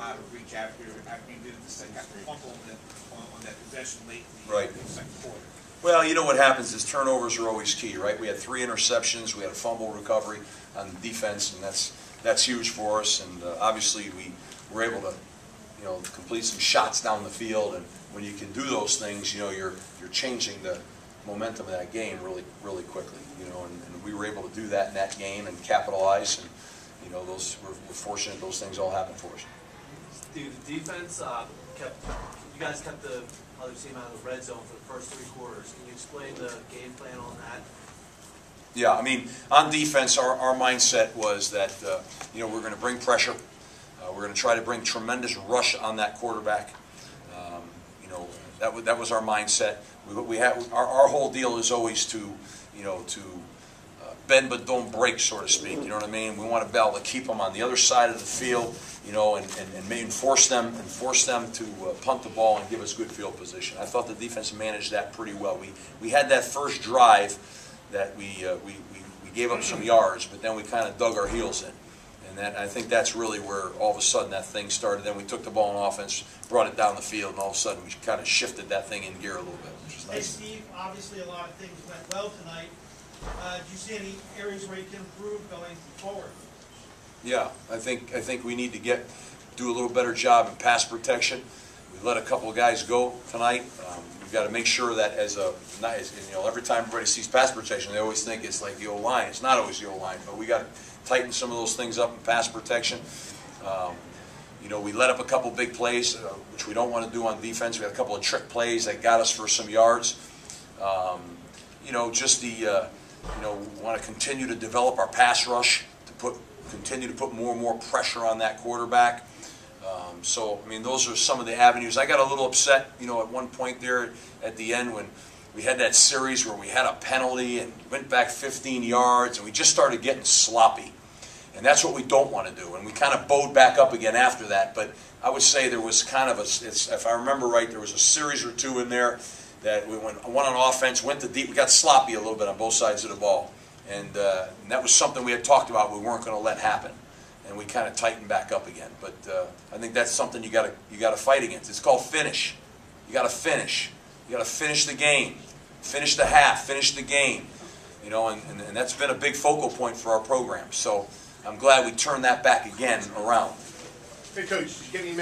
out of reach after you did the second, got the fumble on that possession late in Right. the second quarter. Well, you know what happens is turnovers are always key, right? We had 3 interceptions, we had a fumble recovery on defense, and that's huge for us. And obviously, we were able to, complete some shots down the field. And when you can do those things, you're changing the momentum of that game really quickly. And we were able to do that in that game and capitalize. And we're fortunate those things all happened for us. The defense you guys kept the other team out of the red zone for the first 3 quarters. Can you explain the game plan on that? Yeah, I mean, on defense, our mindset was that we're going to bring pressure. We're going to try to bring tremendous rush on that quarterback. That was our mindset. Our whole deal is always to bend but don't break, so to speak. You know what I mean? We want to be able to keep them on the other side of the field, and force them to punt the ball and give us good field position. I thought the defense managed that pretty well. We had that first drive that we gave up some yards, but then we kind of dug our heels in. And I think that's really where all of a sudden that thing started. Then we took the ball in offense, brought it down the field, and all of a sudden we kind of shifted that thing in gear a little bit, which is nice. Hey Steve, obviously a lot of things went well tonight. Do you see any areas where you can improve going forward? Yeah, I think we need to do a little better job in pass protection. We let a couple of guys go tonight. We've got to make sure that every time everybody sees pass protection, they always think it's like the O-line. It's not always the O-line, but we got to tighten some of those things up in pass protection. We let up a couple big plays, which we don't want to do on defense. We had a couple of trick plays that got us for some yards. We want to continue to develop our pass rush, continue to put more and more pressure on that quarterback. Those are some of the avenues. I got a little upset, at one point there at the end when we had that series where we had a penalty and went back 15 yards, and we just started getting sloppy. And that's what we don't want to do. And we kind of bowed back up again after that. But I would say there was kind of if I remember right, there was a series or 2 in there that we went one on offense, went to deep. We got sloppy a little bit on both sides of the ball. And that was something we had talked about we weren't going to let happen. And we kind of tightened back up again. But I think that's something you got to fight against. It's called finish. You got to finish. You got to finish the game, finish the half, finish the game. And that's been a big focal point for our program. So I'm glad we turned that back again around. Hey, Coach, did you get any